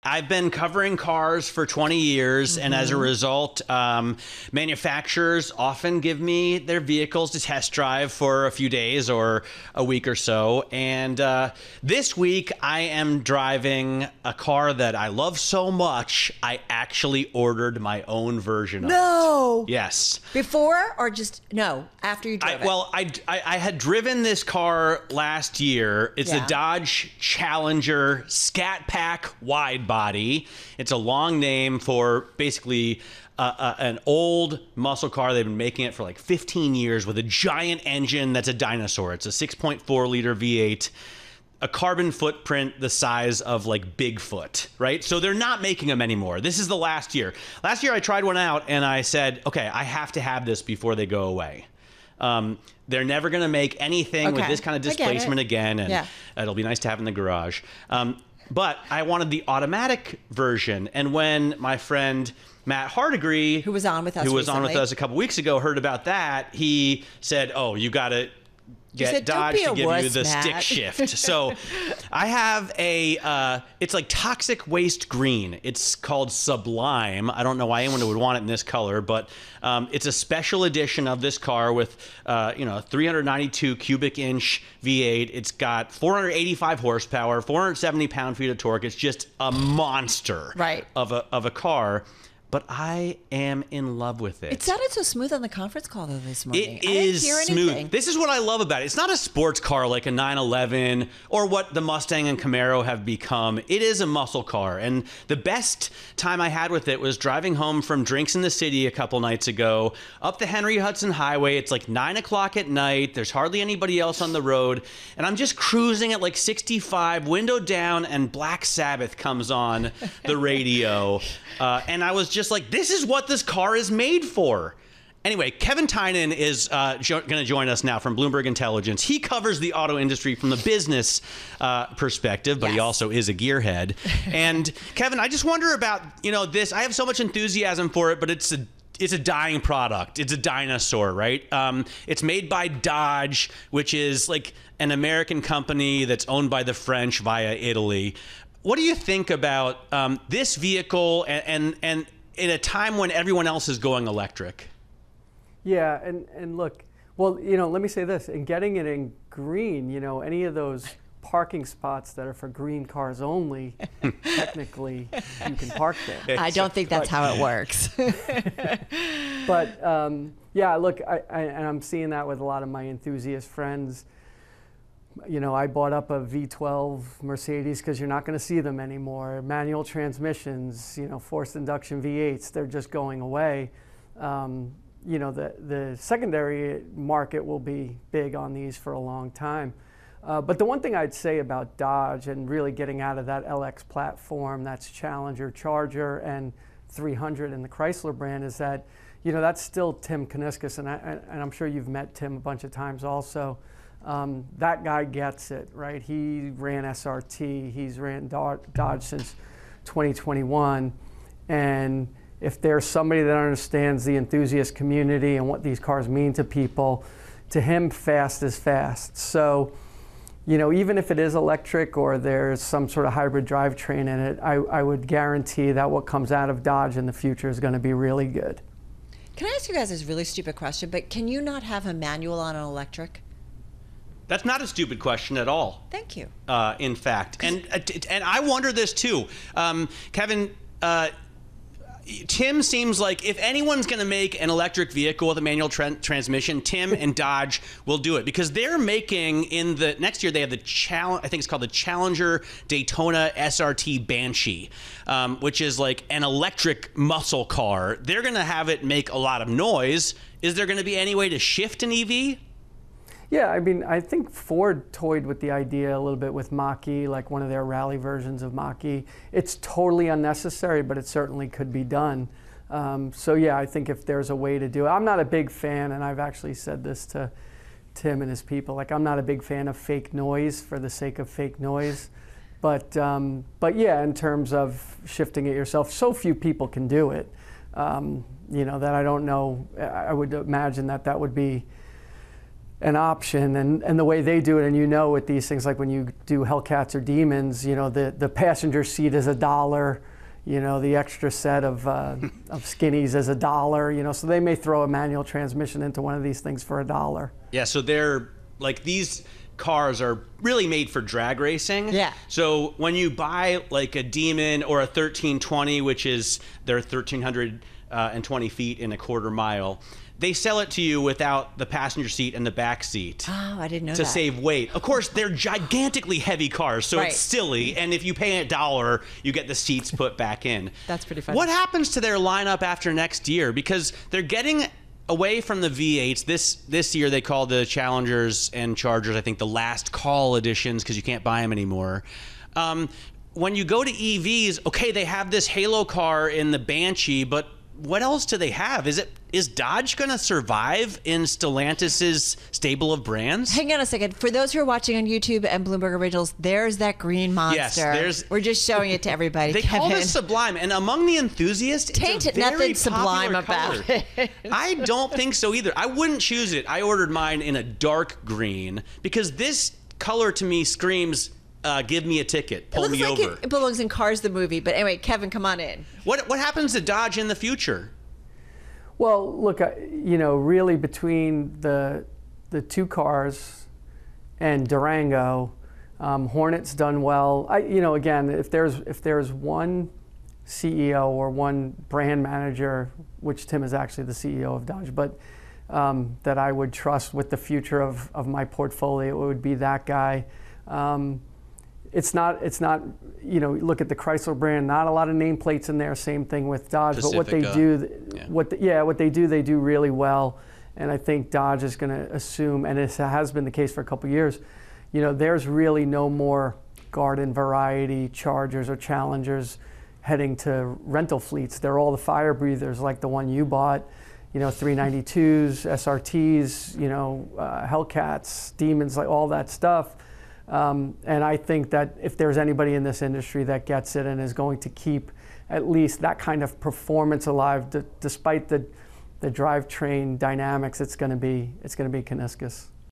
I've been covering cars for 20 years, and as a result, manufacturers often give me their vehicles to test drive for a few days or a week or so. And this week, I am driving a car that I love so much, I actually ordered my own version of it. Yes. Before or just, no, after you drove it? Well, I had driven this car last year. It's a Dodge Challenger Scat Pack wide body. It's a long name for basically an old muscle car. They've been making it for like 15 years with a giant engine that's a dinosaur. It's a 6.4 liter V8, a carbon footprint the size of like Bigfoot, right? So they're not making them anymore. This is the last year. Last year I tried one out and I said, okay, I have to have this before they go away. They're never going to make anything with this kind of displacement again, and it'll be nice to have in the garage. But I wanted the automatic version, and when my friend Matt Hardigree, who was on with us a couple weeks ago, heard about that, he said, "Oh, you got to get Dodge to give you the stick shift." So I have it's like toxic waste green. It's called Sublime. I don't know why anyone would want it in this color, but it's a special edition of this car with 392 cubic inch V8. It's got 485 horsepower, 470 pound-feet of torque. It's just a monster of a car. But I am in love with it. It sounded so smooth on the conference call, though, this morning. It is smooth. This is what I love about it. It's not a sports car like a 911 or what the Mustang and Camaro have become. It is a muscle car. And the best time I had with it was driving home from drinks in the city a couple nights ago, up the Henry Hudson Highway. It's like 9 o'clock at night. There's hardly anybody else on the road. And I'm just cruising at like 65, window down, and Black Sabbath comes on the radio. And I was just like, this is what this car is made for. Anyway, Kevin Tynan is going to join us now from Bloomberg Intelligence. He covers the auto industry from the business perspective, but he also is a gearhead. And Kevin, I just wonder about this. I have so much enthusiasm for it, but it's a dying product. It's a dinosaur, right? It's made by Dodge, which is like an American company that's owned by the French via Italy. What do you think about this vehicle and in a time when everyone else is going electric? Yeah, and look, well, let me say this. In getting it in green, any of those parking spots that are for green cars only, technically, you can park there. I don't think that's how it works. But, yeah, look, I'm seeing that with a lot of my enthusiast friends. I bought up a V12 Mercedes because you're not going to see them anymore. Manual transmissions, forced induction V8s, they're just going away. The secondary market will be big on these for a long time. But the one thing I'd say about Dodge and really getting out of that LX platform, that's Challenger, Charger, and 300 in the Chrysler brand, is that, that's still Tim Kuniskis, and I'm sure you've met Tim a bunch of times also. That guy gets it, right? He ran SRT, he's ran Dodge since 2021, and if there's somebody that understands the enthusiast community and what these cars mean to people, to him, fast is fast. So, even if it is electric or there's some sort of hybrid drivetrain in it, I would guarantee that what comes out of Dodge in the future is going to be really good. Can I ask you guys this really stupid question, but can you not have a manual on an electric? That's not a stupid question at all. Thank you. In fact, and I wonder this too, Kevin. Tim seems like if anyone's going to make an electric vehicle with a manual transmission, Tim and Dodge will do it, because they're making in the next year they have the I think it's called the Challenger Daytona SRT Banshee, which is like an electric muscle car. They're going to have it make a lot of noise. Is there going to be any way to shift an EV? Yeah, I mean, I think Ford toyed with the idea a little bit with Mach-E, like one of their rally versions of Mach-E. It's totally unnecessary, but it certainly could be done. So yeah, I think if there's a way to do it. I'm not a big fan, and I've actually said this to Tim and his people, like I'm not a big fan of fake noise for the sake of fake noise. But yeah, in terms of shifting it yourself, so few people can do it, that I don't know. I would imagine that would be an option, and the way they do it, and with these things, like when you do Hellcats or Demons, the passenger seat is $1, the extra set of skinnies is $1, so they may throw a manual transmission into one of these things for $1. Yeah, so they're like, these cars are really made for drag racing. Yeah. So when you buy like a Demon or a 1320, which is their 1,320 feet in a quarter mile, they sell it to you without the passenger seat and the back seat. Oh, I didn't know that. To save weight. Of course, they're gigantically heavy cars, so it's silly. And if you pay $1, you get the seats put back in. That's pretty funny. What happens to their lineup after next year? Because they're getting away from the V8s. This year they call the Challengers and Chargers, I think, the last call editions, because you can't buy them anymore. When you go to EVs, okay, they have this Halo car in the Banshee, but what else do they have? Is Dodge going to survive in Stellantis's stable of brands? Hang on a second. For those who are watching on YouTube and Bloomberg Originals, there's that green monster. Yes, we're just showing it to everybody. They call this Sublime, and among the enthusiasts, Tain't it's a very nothing Sublime popular about color. I don't think so either. I wouldn't choose it. I ordered mine in a dark green because this color to me screams, give me a ticket, pull me over. It belongs in Cars the movie. But anyway, Kevin, come on in. What happens to Dodge in the future? Well, look, really between the two cars and Durango, Hornet's done well. Again, if there's one CEO or one brand manager, which Tim is actually the CEO of Dodge, but that I would trust with the future of my portfolio, it would be that guy. It's not, look at the Chrysler brand, not a lot of nameplates in there, same thing with Dodge, Pacifica. but what they do, they do really well. And I think Dodge is going to assume, and it has been the case for a couple of years, there's really no more garden variety Chargers or Challengers heading to rental fleets. They're all the fire breathers like the one you bought, 392s, SRTs, Hellcats, Demons, like all that stuff. And I think that if there's anybody in this industry that gets it and is going to keep at least that kind of performance alive, despite the drivetrain dynamics, it's going to be Kaniskas.